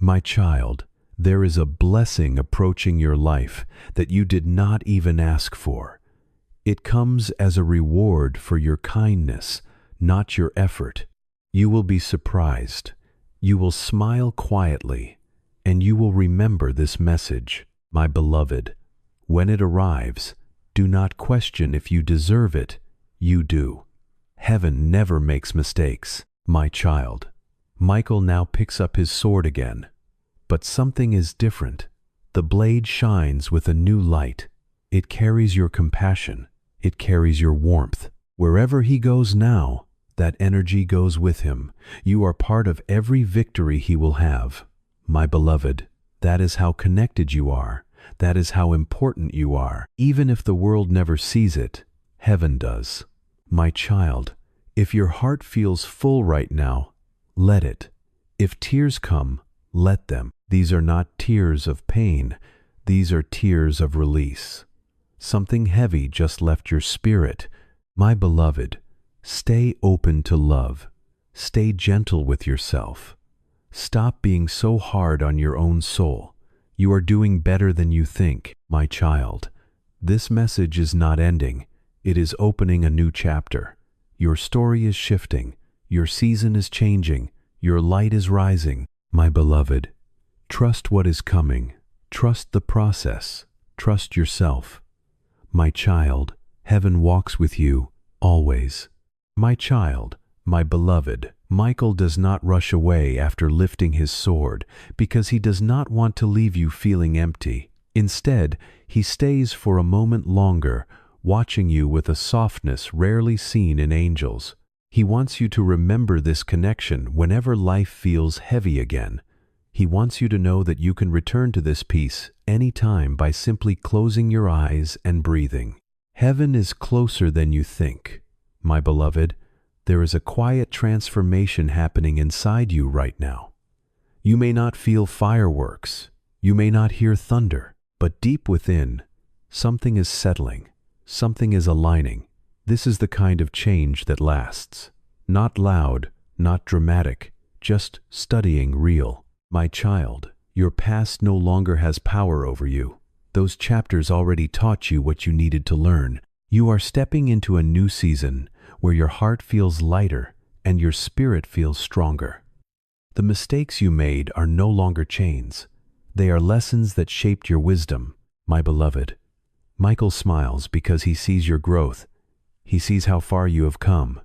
My child, there is a blessing approaching your life that you did not even ask for. It comes as a reward for your kindness, not your effort. You will be surprised. You will smile quietly, and you will remember this message. My beloved, when it arrives, do not question if you deserve it. You do. Heaven never makes mistakes. My child. Michael now picks up his sword again. But something is different. The blade shines with a new light. It carries your compassion. It carries your warmth. Wherever he goes now, that energy goes with him. You are part of every victory he will have. My beloved, that is how connected you are. That is how important you are. Even if the world never sees it, heaven does. My child, if your heart feels full right now, let it. If tears come, let them. These are not tears of pain. These are tears of release. Something heavy just left your spirit. My beloved, stay open to love. Stay gentle with yourself. Stop being so hard on your own soul. You are doing better than you think, my child. This message is not ending. It is opening a new chapter. Your story is shifting. Your season is changing. Your light is rising. My beloved, trust what is coming. Trust the process. Trust yourself. My child, heaven walks with you, always. My child, my beloved, Michael does not rush away after lifting his sword because he does not want to leave you feeling empty. Instead, he stays for a moment longer, watching you with a softness rarely seen in angels. He wants you to remember this connection whenever life feels heavy again. He wants you to know that you can return to this peace anytime by simply closing your eyes and breathing. Heaven is closer than you think. My beloved, there is a quiet transformation happening inside you right now. You may not feel fireworks. You may not hear thunder. But deep within, something is settling. Something is aligning. This is the kind of change that lasts. Not loud, not dramatic, just studying real. My child, your past no longer has power over you. Those chapters already taught you what you needed to learn. You are stepping into a new season where your heart feels lighter and your spirit feels stronger. The mistakes you made are no longer chains. They are lessons that shaped your wisdom, my beloved. Michael smiles because he sees your growth. He sees how far you have come.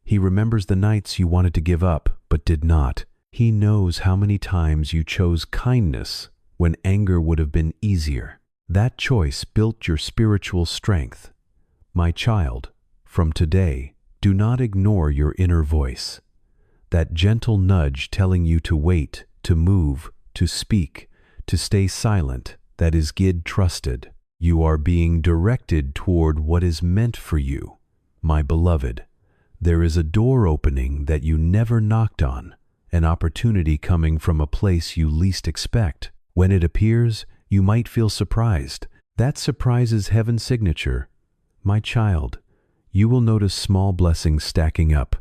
He remembers the nights you wanted to give up but did not. He knows how many times you chose kindness when anger would have been easier. That choice built your spiritual strength. My child, from today, do not ignore your inner voice. That gentle nudge telling you to wait, to move, to speak, to stay silent, that is Gid trusted. You are being directed toward what is meant for you. My beloved, there is a door opening that you never knocked on, an opportunity coming from a place you least expect. When it appears, you might feel surprised. That surprise is heaven's signature. My child, you will notice small blessings stacking up.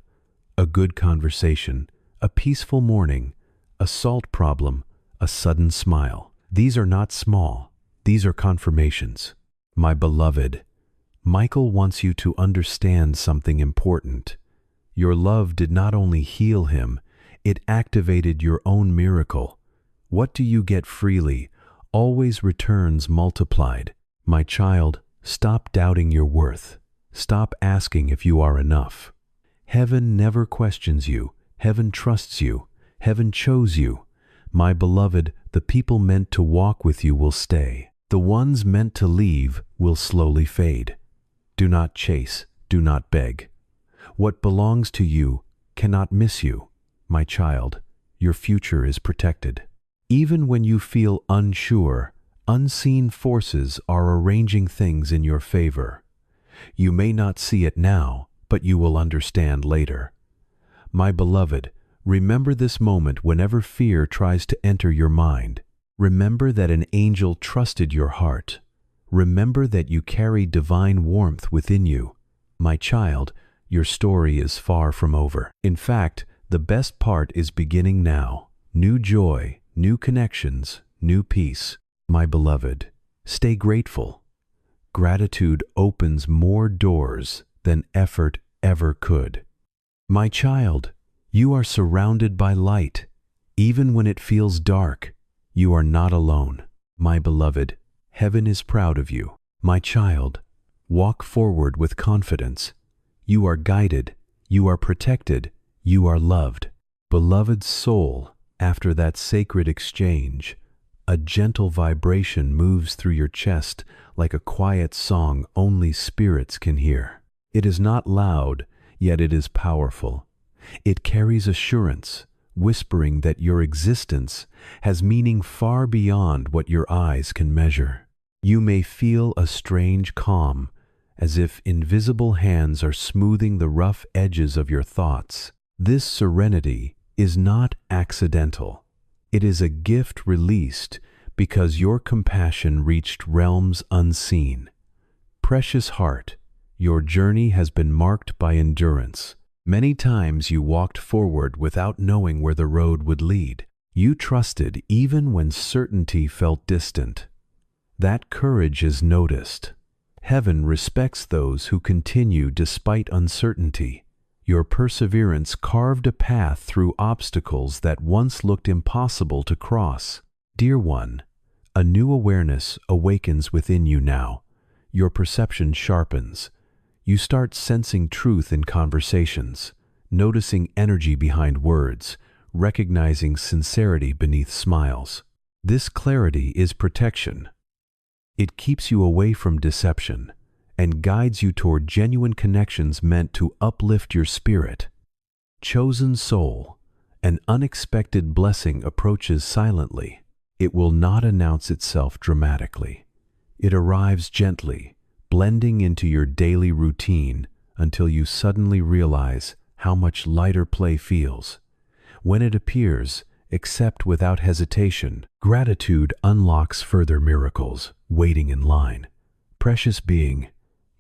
A good conversation, a peaceful morning, a salt problem, a sudden smile. These are not small. These are confirmations. My beloved, Michael wants you to understand something important. Your love did not only heal him, it activated your own miracle. What do you get freely always returns multiplied. My child, stop doubting your worth. Stop asking if you are enough. Heaven never questions you. Heaven trusts you. Heaven chose you. My beloved, the people meant to walk with you will stay. The ones meant to leave will slowly fade. Do not chase. Do not beg. What belongs to you cannot miss you. My child, your future is protected. Even when you feel unsure, unseen forces are arranging things in your favor. You may not see it now, but you will understand later. My beloved, remember this moment whenever fear tries to enter your mind. Remember that an angel trusted your heart. Remember that you carry divine warmth within you. My child, your story is far from over. In fact, the best part is beginning now. New joy, new connections, new peace. My beloved, stay grateful. Gratitude opens more doors than effort ever could. My child, you are surrounded by light. Even when it feels dark, you are not alone. My beloved, heaven is proud of you. My child, walk forward with confidence. You are guided, you are protected, you are loved. Beloved soul, after that sacred exchange, a gentle vibration moves through your chest like a quiet song only spirits can hear. It is not loud, yet it is powerful. It carries assurance, whispering that your existence has meaning far beyond what your eyes can measure. You may feel a strange calm, as if invisible hands are smoothing the rough edges of your thoughts. This serenity is not accidental. It is a gift released because your compassion reached realms unseen. Precious heart, your journey has been marked by endurance. Many times you walked forward without knowing where the road would lead. You trusted even when certainty felt distant. That courage is noticed. Heaven respects those who continue despite uncertainty. Your perseverance carved a path through obstacles that once looked impossible to cross. Dear one, a new awareness awakens within you now. Your perception sharpens. You start sensing truth in conversations, noticing energy behind words, recognizing sincerity beneath smiles. This clarity is protection. It keeps you away from deception and guides you toward genuine connections meant to uplift your spirit. Chosen soul, an unexpected blessing approaches silently. It will not announce itself dramatically. It arrives gently, blending into your daily routine until you suddenly realize how much lighter play feels. When it appears, accept without hesitation. Gratitude unlocks further miracles, waiting in line. Precious being,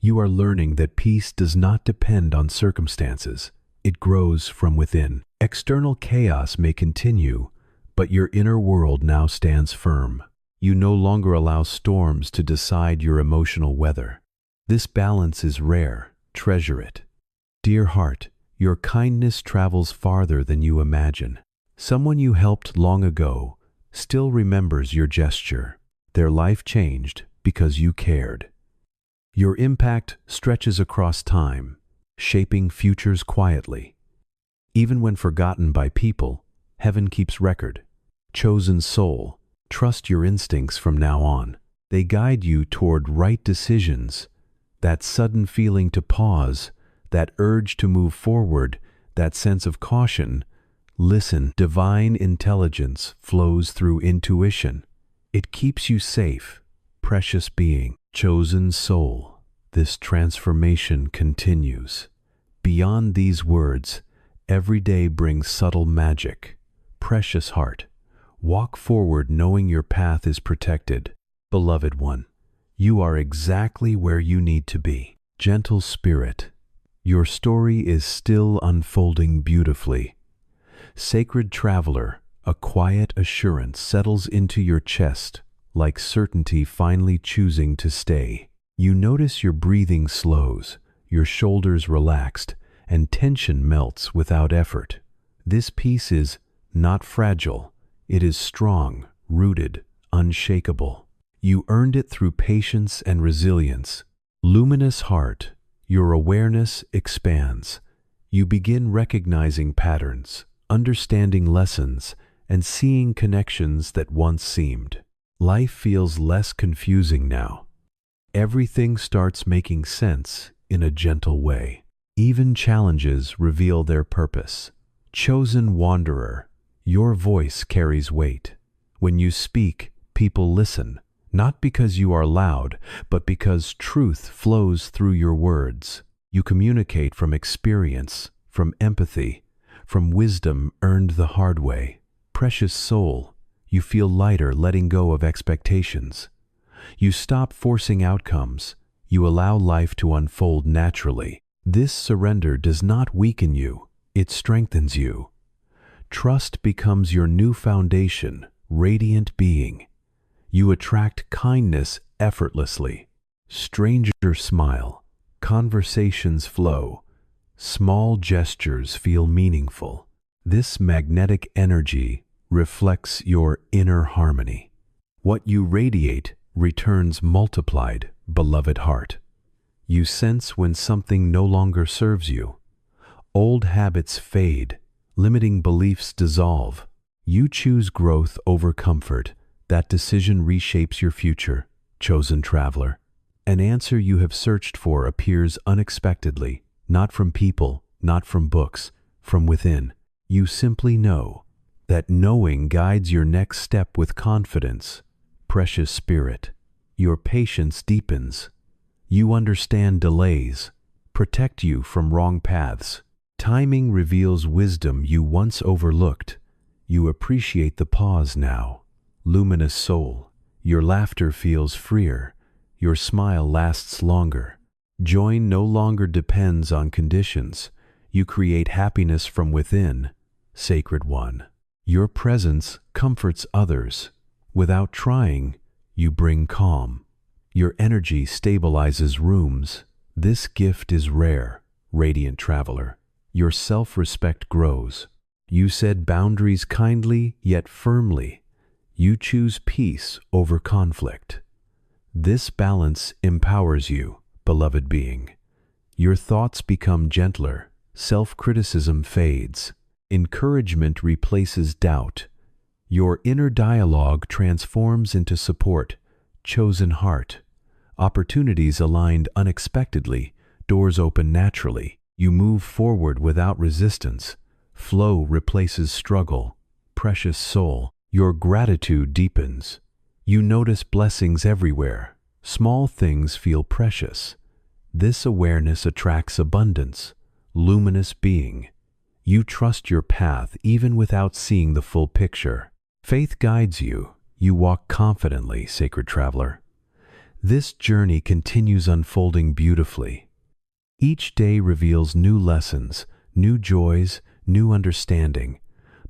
you are learning that peace does not depend on circumstances. It grows from within. External chaos may continue, but your inner world now stands firm. You no longer allow storms to decide your emotional weather. This balance is rare. Treasure it. Dear heart, your kindness travels farther than you imagine. Someone you helped long ago still remembers your gesture. Their life changed because you cared. Your impact stretches across time, shaping futures quietly. Even when forgotten by people, heaven keeps record. Chosen soul, trust your instincts from now on. They guide you toward right decisions. That sudden feeling to pause, that urge to move forward, that sense of caution. Listen, divine intelligence flows through intuition. It keeps you safe. Precious being, chosen soul, this transformation continues. Beyond these words, every day brings subtle magic. Precious heart, walk forward knowing your path is protected. Beloved one, you are exactly where you need to be. Gentle spirit, your story is still unfolding beautifully. Sacred traveler, a quiet assurance settles into your chest, like certainty finally choosing to stay. You notice your breathing slows, your shoulders relaxed, and tension melts without effort. This peace is not fragile. It is strong, rooted, unshakable. You earned it through patience and resilience. Luminous heart, your awareness expands. You begin recognizing patterns, understanding lessons, and seeing connections that once seemed. Life feels less confusing now. Everything starts making sense in a gentle way. Even challenges reveal their purpose. Chosen wanderer, your voice carries weight. When you speak, people listen, not because you are loud, but because truth flows through your words. You communicate from experience, from empathy, from wisdom earned the hard way. Precious soul, you feel lighter letting go of expectations. You stop forcing outcomes. You allow life to unfold naturally. This surrender does not weaken you, it strengthens you. Trust becomes your new foundation, radiant being. You attract kindness effortlessly. Strangers smile, conversations flow, small gestures feel meaningful. This magnetic energy reflects your inner harmony. What you radiate returns multiplied, beloved heart. You sense when something no longer serves you. Old habits fade, limiting beliefs dissolve. You choose growth over comfort. That decision reshapes your future, chosen traveler. An answer you have searched for appears unexpectedly, not from people, not from books, from within. You simply know. That knowing guides your next step with confidence. Precious spirit, your patience deepens. You understand delays, protect you from wrong paths. Timing reveals wisdom you once overlooked. You appreciate the pause now. Luminous soul, your laughter feels freer. Your smile lasts longer. Joy no longer depends on conditions. You create happiness from within. Sacred one, your presence comforts others. Without trying, you bring calm. Your energy stabilizes rooms. This gift is rare, radiant traveler. Your self-respect grows. You set boundaries kindly yet firmly. You choose peace over conflict. This balance empowers you, beloved being. Your thoughts become gentler. Self-criticism fades. Encouragement replaces doubt. Your inner dialogue transforms into support. Chosen heart. Opportunities aligned unexpectedly. Doors open naturally. You move forward without resistance. Flow replaces struggle. Precious soul, your gratitude deepens. You notice blessings everywhere. Small things feel precious. This awareness attracts abundance. Luminous being. You trust your path even without seeing the full picture. Faith guides you. You walk confidently, sacred traveler. This journey continues unfolding beautifully. Each day reveals new lessons, new joys, new understanding.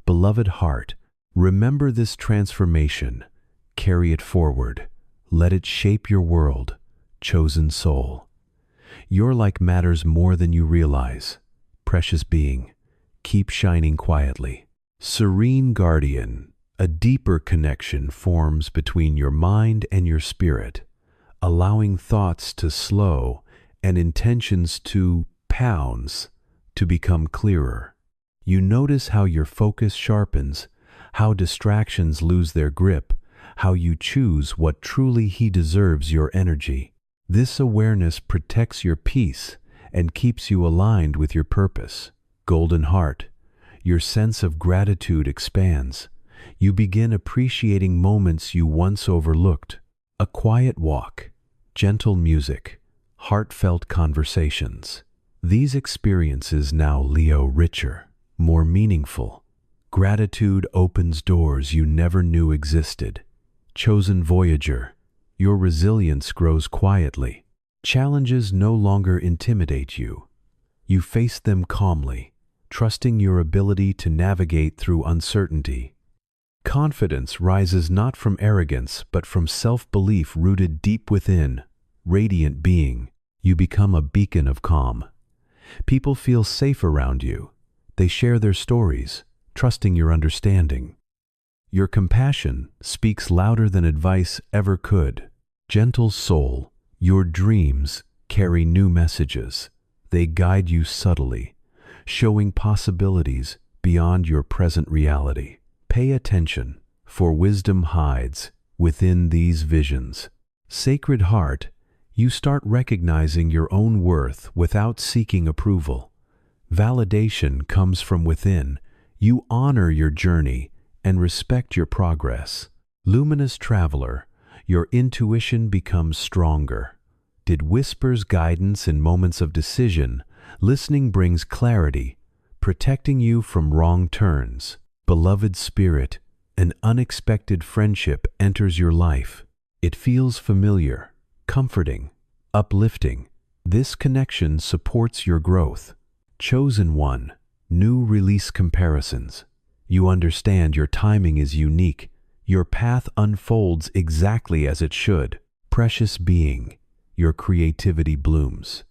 Beloved heart, remember this transformation. Carry it forward. Let it shape your world. Chosen soul. Your light matters more than you realize. Precious being, keep shining quietly. Serene guardian, a deeper connection forms between your mind and your spirit, allowing thoughts to slow and intentions to pounds to become clearer. You notice how your focus sharpens, how distractions lose their grip, how you choose what truly deserves your energy. This awareness protects your peace and keeps you aligned with your purpose. Golden heart, your sense of gratitude expands. You begin appreciating moments you once overlooked. A quiet walk, gentle music, heartfelt conversations. These experiences now Leo richer, more meaningful. Gratitude opens doors you never knew existed. Chosen voyager, your resilience grows quietly. Challenges no longer intimidate you. You face them calmly, trusting your ability to navigate through uncertainty. Confidence rises not from arrogance, but from self-belief rooted deep within. Radiant being, you become a beacon of calm. People feel safe around you. They share their stories, trusting your understanding. Your compassion speaks louder than advice ever could. Gentle soul, your dreams carry new messages. They guide you subtly, showing possibilities beyond your present reality. Pay attention, for wisdom hides within these visions. Sacred heart, you start recognizing your own worth without seeking approval. Validation comes from within. You honor your journey and respect your progress. Luminous traveler, your intuition becomes stronger. Did whispers guidance in moments of decision? Listening brings clarity, protecting you from wrong turns. Beloved spirit, an unexpected friendship enters your life. It feels familiar, comforting, uplifting. This connection supports your growth. Chosen one, new release comparisons. You understand your timing is unique. Your path unfolds exactly as it should. Precious being, your creativity blooms.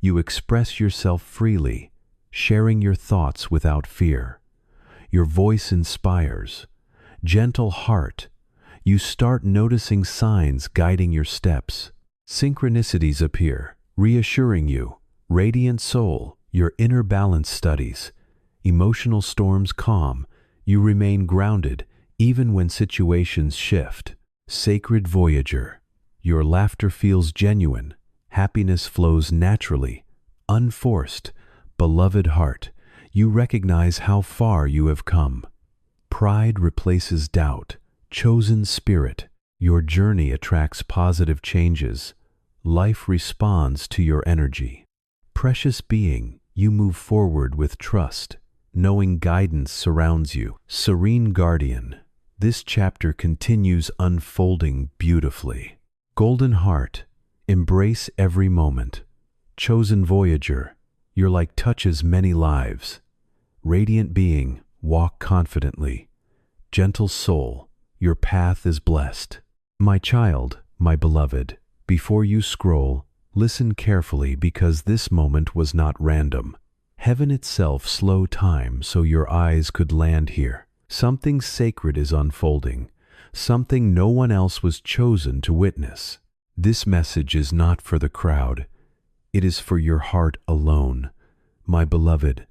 You express yourself freely, sharing your thoughts without fear. Your voice inspires. Gentle heart, you start noticing signs guiding your steps. Synchronicities appear, reassuring you. Radiant soul, your inner balance studies. Emotional storms calm, you remain grounded even when situations shift. Sacred voyager, your laughter feels genuine. Happiness flows naturally, unforced. Beloved heart, you recognize how far you have come. Pride replaces doubt. Chosen spirit, your journey attracts positive changes. Life responds to your energy. Precious being, you move forward with trust, knowing guidance surrounds you. Serene guardian, this chapter continues unfolding beautifully. Golden heart, embrace every moment. Chosen voyager, your light touches many lives. Radiant being, walk confidently. Gentle soul, your path is blessed. My child, my beloved, before you scroll, listen carefully because this moment was not random. Heaven itself slowed time so your eyes could land here. Something sacred is unfolding, something no one else was chosen to witness. This message is not for the crowd. It is for your heart alone. My beloved,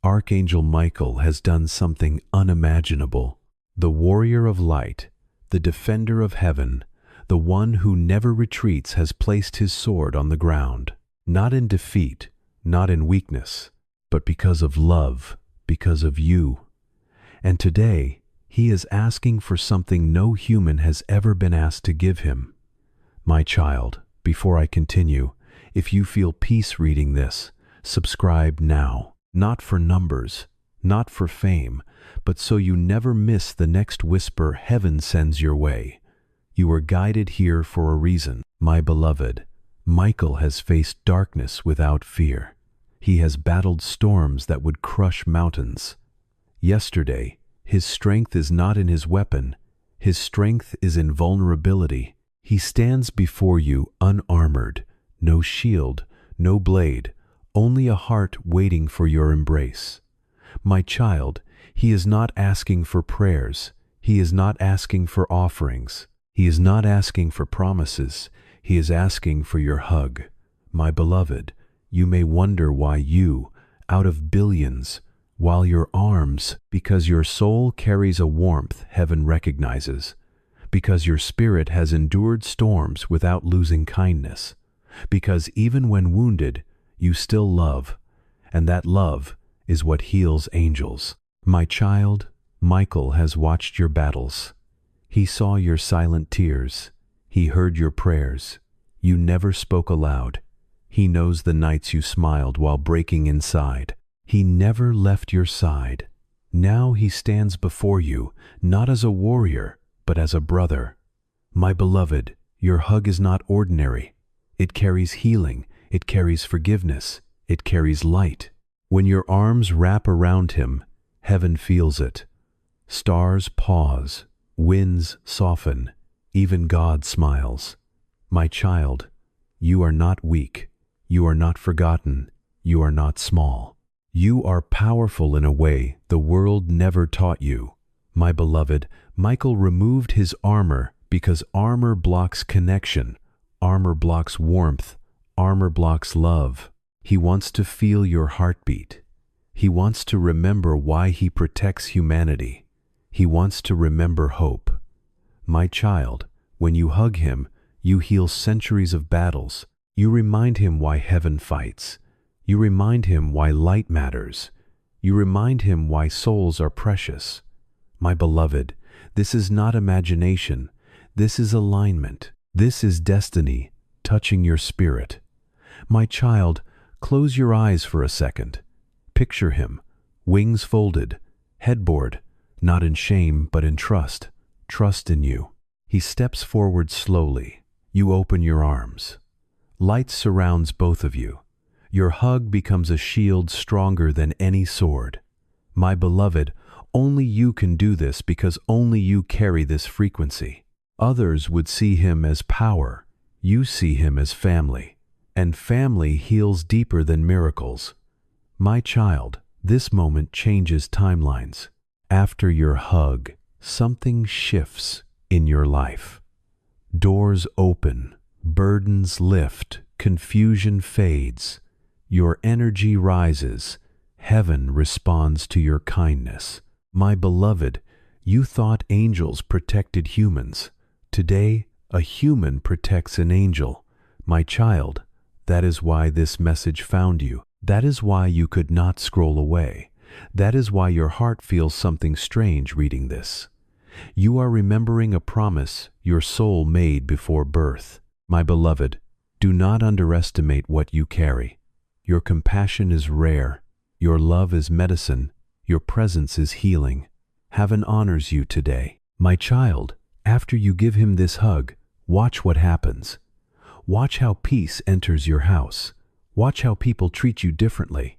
Archangel Michael has done something unimaginable. The warrior of light, the defender of heaven, the one who never retreats has placed his sword on the ground, not in defeat, not in weakness, but because of love, because of you. And today, he is asking for something no human has ever been asked to give him. My child, before I continue, if you feel peace reading this, subscribe now, not for numbers, not for fame, but so you never miss the next whisper heaven sends your way. You are guided here for a reason. My beloved, Michael has faced darkness without fear. He has battled storms that would crush mountains. Yesterday, his strength is not in his weapon. His strength is in vulnerability. He stands before you unarmored, no shield, no blade, only a heart waiting for your embrace. My child, he is not asking for prayers. He is not asking for offerings. He is not asking for promises. He is asking for your hug. My beloved, you may wonder why you, out of billions, while your arms, because your soul carries a warmth heaven recognizes, because your spirit has endured storms without losing kindness, because even when wounded, you still love, and that love is what heals angels. My child, Michael has watched your battles. He saw your silent tears. He heard your prayers. You never spoke aloud. He knows the nights you smiled while breaking inside. He never left your side. Now he stands before you, not as a warrior, but as a brother. My beloved, your hug is not ordinary. It carries healing. It carries forgiveness. It carries light. When your arms wrap around him, heaven feels it. Stars pause. Winds soften. Even God smiles. My child, you are not weak. You are not forgotten. You are not small. You are powerful in a way the world never taught you. My beloved, Michael removed his armor because armor blocks connection. Armor blocks warmth. Armor blocks love. He wants to feel your heartbeat. He wants to remember why he protects humanity. He wants to remember hope. My child, when you hug him, you heal centuries of battles. You remind him why heaven fights. You remind him why light matters. You remind him why souls are precious. My beloved, this is not imagination. This is alignment. This is destiny touching your spirit. My child, close your eyes for a second. Picture him, wings folded, headboard, not in shame but in trust. Trust in you. He steps forward slowly. You open your arms. Light surrounds both of you. Your hug becomes a shield stronger than any sword. My beloved, Only you can do this because only you carry this frequency. Others would see him as power. You see him as family. And family heals deeper than miracles. My child, this moment changes timelines. After your hug, something shifts in your life. Doors open, burdens lift, confusion fades. Your energy rises. Heaven responds to your kindness. My beloved, you thought angels protected humans. Today, a human protects an angel. My child, that is why this message found you. That is why you could not scroll away. That is why your heart feels something strange reading this. You are remembering a promise your soul made before birth. My beloved, do not underestimate what you carry. Your compassion is rare. Your love is medicine. Your presence is healing. Heaven honors you today. My child, after you give him this hug, watch what happens. Watch how peace enters your house. Watch how people treat you differently.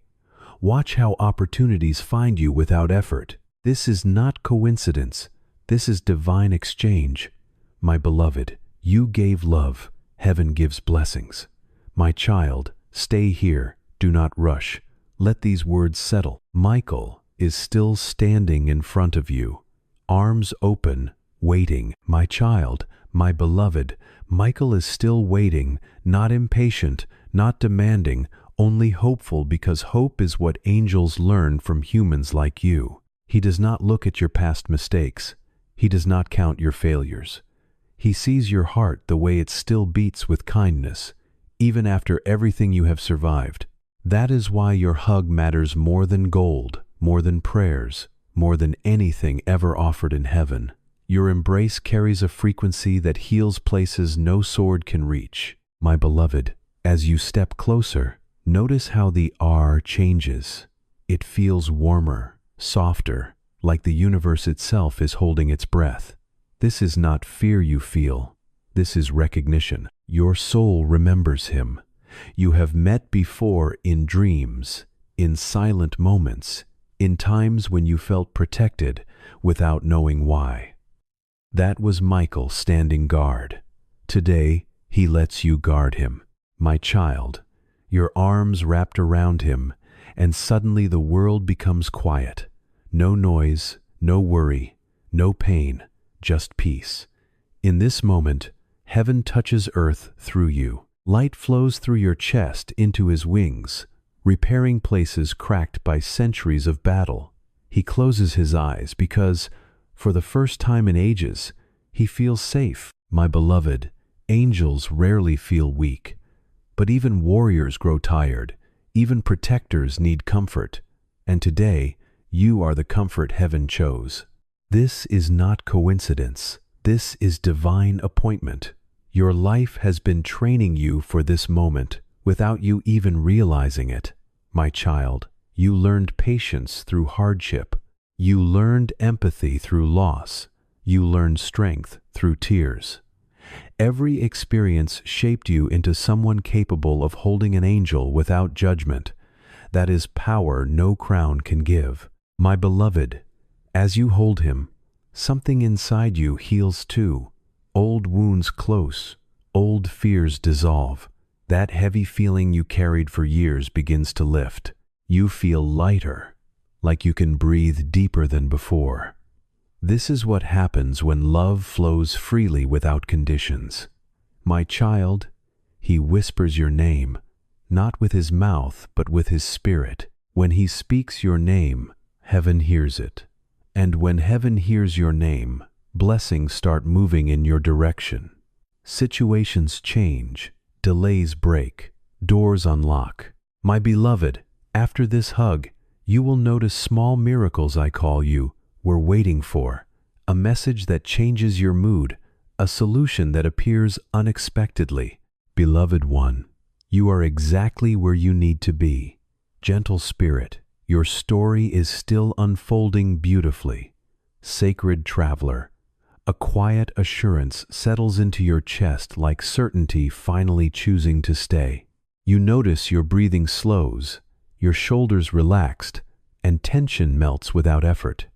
Watch how opportunities find you without effort. This is not coincidence. This is divine exchange. My beloved, you gave love. Heaven gives blessings. My child, stay here. Do not rush. Let these words settle. Michael is still standing in front of you, arms open, waiting. My child, my beloved, Michael is still waiting, not impatient, not demanding, only hopeful, because hope is what angels learn from humans like you. He does not look at your past mistakes. He does not count your failures. He sees your heart the way it still beats with kindness, even after everything you have survived. That is why your hug matters more than gold, more than prayers, more than anything ever offered in heaven. Your embrace carries a frequency that heals places no sword can reach. My beloved, as you step closer, notice how the R changes. It feels warmer, softer, like the universe itself is holding its breath. This is not fear you feel. This is recognition. Your soul remembers him. You have met before in dreams, in silent moments, in times when you felt protected without knowing why. That was Michael standing guard. Today, he lets you guard him. My child, your arms wrapped around him, and suddenly the world becomes quiet. No noise, no worry, no pain, just peace. In this moment, heaven touches earth through you. Light flows through your chest into his wings, repairing places cracked by centuries of battle. He closes his eyes because, for the first time in ages, he feels safe. My beloved, angels rarely feel weak. But even warriors grow tired. Even protectors need comfort. And today, you are the comfort heaven chose. This is not coincidence. This is divine appointment. Your life has been training you for this moment without you even realizing it. My child, you learned patience through hardship. You learned empathy through loss. You learned strength through tears. Every experience shaped you into someone capable of holding an angel without judgment. That is power no crown can give. My beloved, as you hold him, something inside you heals too. Old wounds close, old fears dissolve. That heavy feeling you carried for years begins to lift. You feel lighter, like you can breathe deeper than before. This is what happens when love flows freely without conditions. My child, he whispers your name, not with his mouth, but with his spirit. When he speaks your name, heaven hears it. And when heaven hears your name, blessings start moving in your direction. Situations change, delays break, doors unlock. My beloved, after this hug, you will notice small miracles I call you were waiting for. A message that changes your mood, a solution that appears unexpectedly. Beloved one, you are exactly where you need to be. Gentle spirit, your story is still unfolding beautifully. Sacred traveler, a quiet assurance settles into your chest like certainty finally choosing to stay. You notice your breathing slows, your shoulders relaxed, and tension melts without effort.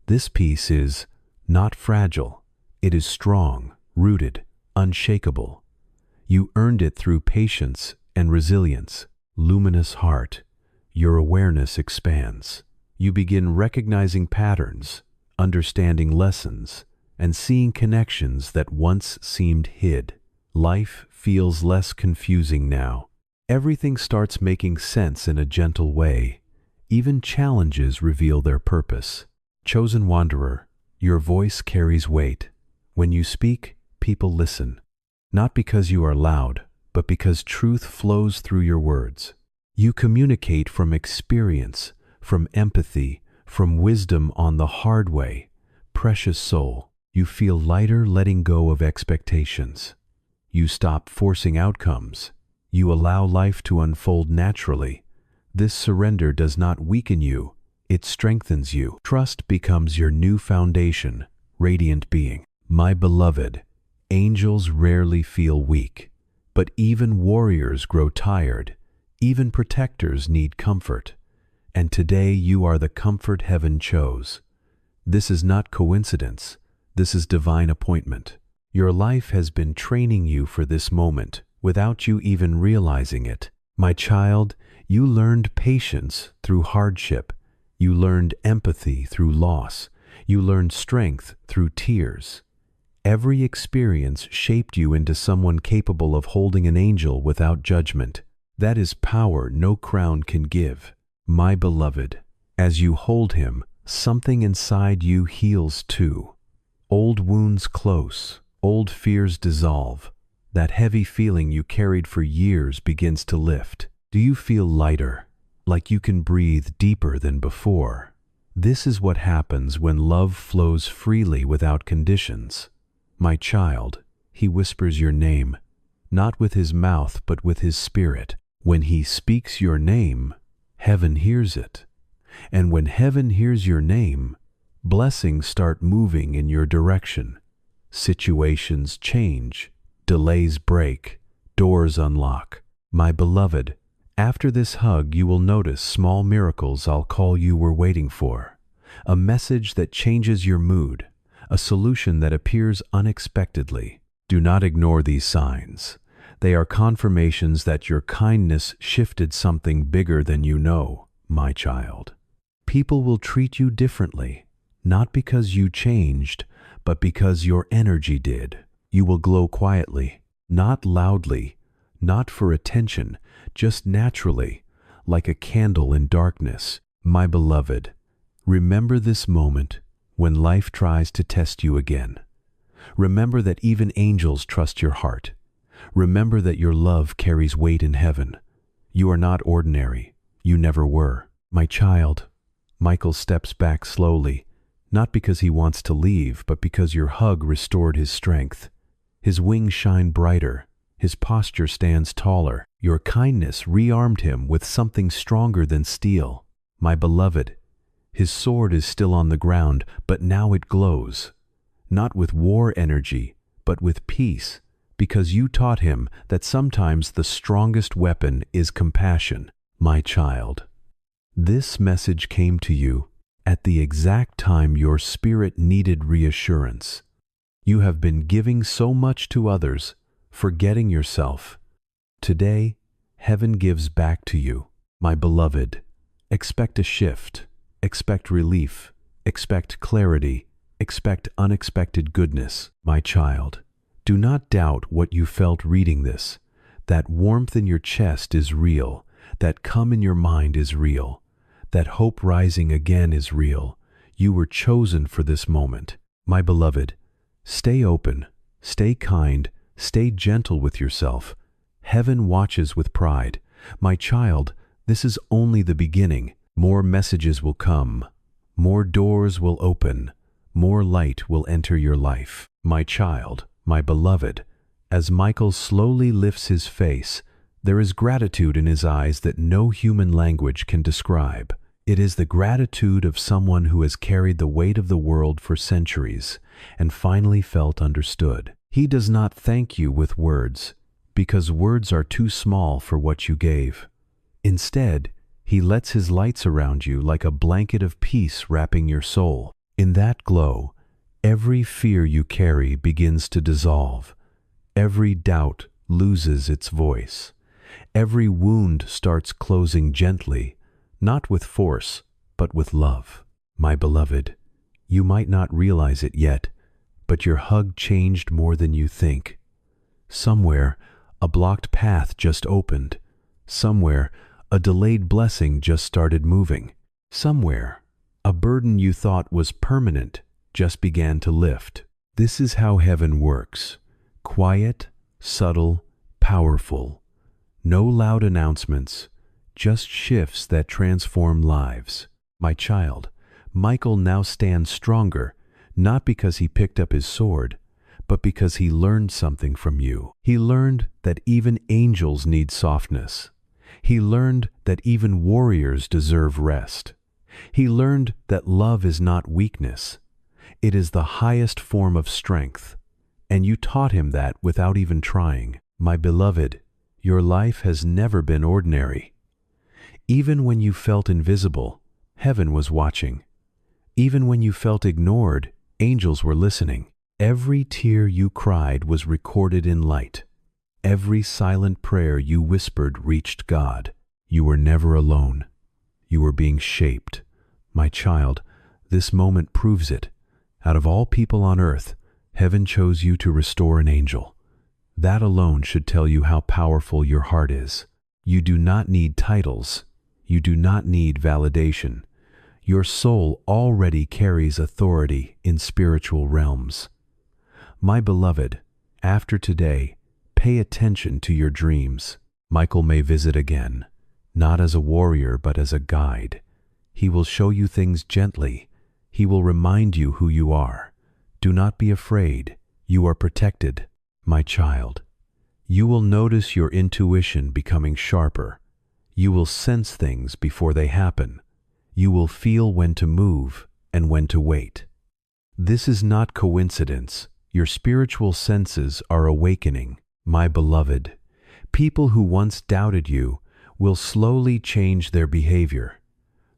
This peace is not fragile. It is strong, rooted, unshakable. You earned it through patience and resilience. Luminous heart, your awareness expands. You begin recognizing patterns, understanding lessons, and seeing connections that once seemed hid. Life feels less confusing now. Everything starts making sense in a gentle way. Even challenges reveal their purpose. Chosen wanderer, your voice carries weight. When you speak, people listen. Not because you are loud, but because truth flows through your words. You communicate from experience, from empathy, from wisdom on the hard way. Precious soul, you feel lighter letting go of expectations. You stop forcing outcomes. You allow life to unfold naturally. This surrender does not weaken you, it strengthens you. Trust becomes your new foundation, radiant being. My beloved, angels rarely feel weak, but even warriors grow tired. Even protectors need comfort. And today you are the comfort heaven chose. This is not coincidence. This is divine appointment. Your life has been training you for this moment without you even realizing it. My child, you learned patience through hardship. You learned empathy through loss. You learned strength through tears. Every experience shaped you into someone capable of holding an angel without judgment. That is power no crown can give. My beloved, as you hold him, something inside you heals too. Old wounds close, old fears dissolve. That heavy feeling you carried for years begins to lift. Do you feel lighter, like you can breathe deeper than before? This is what happens when love flows freely without conditions. My child, he whispers your name, not with his mouth but with his spirit. When he speaks your name, heaven hears it. And when heaven hears your name, blessings start moving in your direction. Situations change, delays break, doors unlock. My beloved, after this hug you will notice small miracles I'll call you were waiting for. A message that changes your mood, a solution that appears unexpectedly. Do not ignore these signs. They are confirmations that your kindness shifted something bigger than you know, my child. People will treat you differently, not because you changed, but because your energy did. You will glow quietly, not loudly, not for attention, just naturally, like a candle in darkness. My beloved, remember this moment when life tries to test you again. Remember that even angels trust your heart. Remember that your love carries weight in heaven. You are not ordinary. You never were. My child, Michael steps back slowly, not because he wants to leave, but because your hug restored his strength. His wings shine brighter. His posture stands taller. Your kindness rearmed him with something stronger than steel. My beloved, his sword is still on the ground, but now it glows. Not with war energy, but with peace, because you taught him that sometimes the strongest weapon is compassion. My child, this message came to you at the exact time your spirit needed reassurance. You have been giving so much to others, forgetting yourself. Today, heaven gives back to you. My beloved, expect a shift, expect relief, expect clarity, expect unexpected goodness. My child, do not doubt what you felt reading this. That warmth in your chest is real. That calm in your mind is real. That hope rising again is real. You were chosen for this moment. My beloved, stay open, stay kind, stay gentle with yourself. Heaven watches with pride. My child, this is only the beginning. More messages will come. More doors will open. More light will enter your life. My child, my beloved, as Michael slowly lifts his face, there is gratitude in his eyes that no human language can describe. It is the gratitude of someone who has carried the weight of the world for centuries and finally felt understood. He does not thank you with words, because words are too small for what you gave. Instead, he lets his light surround you like a blanket of peace wrapping your soul. In that glow, every fear you carry begins to dissolve. Every doubt loses its voice. Every wound starts closing gently, not with force, but with love. My beloved, you might not realize it yet, but your hug changed more than you think. Somewhere, a blocked path just opened. Somewhere, a delayed blessing just started moving. Somewhere, a burden you thought was permanent just began to lift. This is how heaven works. Quiet, subtle, powerful. No loud announcements, just shifts that transform lives. My child, Michael now stands stronger, not because he picked up his sword, but because he learned something from you. He learned that even angels need softness. He learned that even warriors deserve rest. He learned that love is not weakness. It is the highest form of strength. And you taught him that without even trying. My beloved, your life has never been ordinary. Even when you felt invisible, heaven was watching. Even when you felt ignored, angels were listening. Every tear you cried was recorded in light. Every silent prayer you whispered reached God. You were never alone. You were being shaped. My child, this moment proves it. Out of all people on earth, heaven chose you to restore an angel. That alone should tell you how powerful your heart is. You do not need titles. You do not need validation. Your soul already carries authority in spiritual realms. My beloved, after today, pay attention to your dreams. Michael may visit again, not as a warrior but as a guide. He will show you things gently. He will remind you who you are. Do not be afraid. You are protected. My child, you will notice your intuition becoming sharper. You will sense things before they happen. You will feel when to move and when to wait. This is not coincidence. Your spiritual senses are awakening. My beloved, people who once doubted you will slowly change their behavior.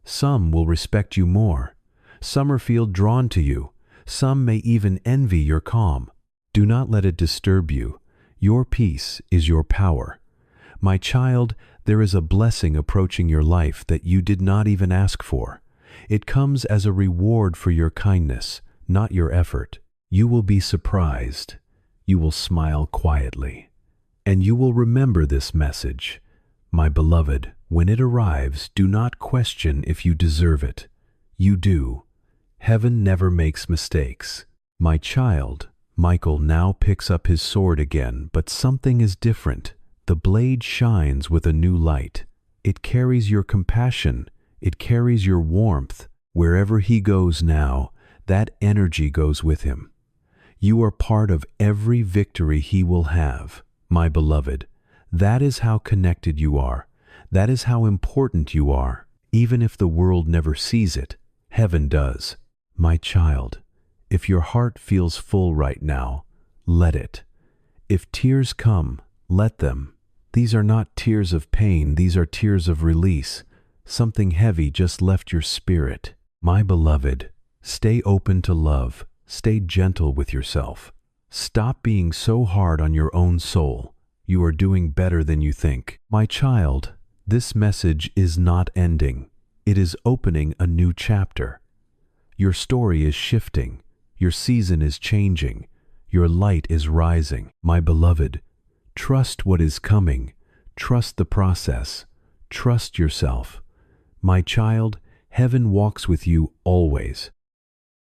Some will respect you more. Some will feel drawn to you. Some may even envy your calm. Do not let it disturb you. Your peace is your power. My child, there is a blessing approaching your life that you did not even ask for. It comes as a reward for your kindness, not your effort. You will be surprised. You will smile quietly. And you will remember this message. My beloved, when it arrives, do not question if you deserve it. You do. Heaven never makes mistakes. My child, Michael now picks up his sword again, but something is different. The blade shines with a new light. It carries your compassion. It carries your warmth. Wherever he goes now, that energy goes with him. You are part of every victory he will have. My beloved, that is how connected you are. That is how important you are. Even if the world never sees it, heaven does. My child, if your heart feels full right now, let it. If tears come, let them. These are not tears of pain, these are tears of release. Something heavy just left your spirit. My beloved, stay open to love. Stay gentle with yourself. Stop being so hard on your own soul. You are doing better than you think. My child, this message is not ending. It is opening a new chapter. Your story is shifting. Your season is changing. Your light is rising. My beloved, trust what is coming. Trust the process. Trust yourself. My child, heaven walks with you always.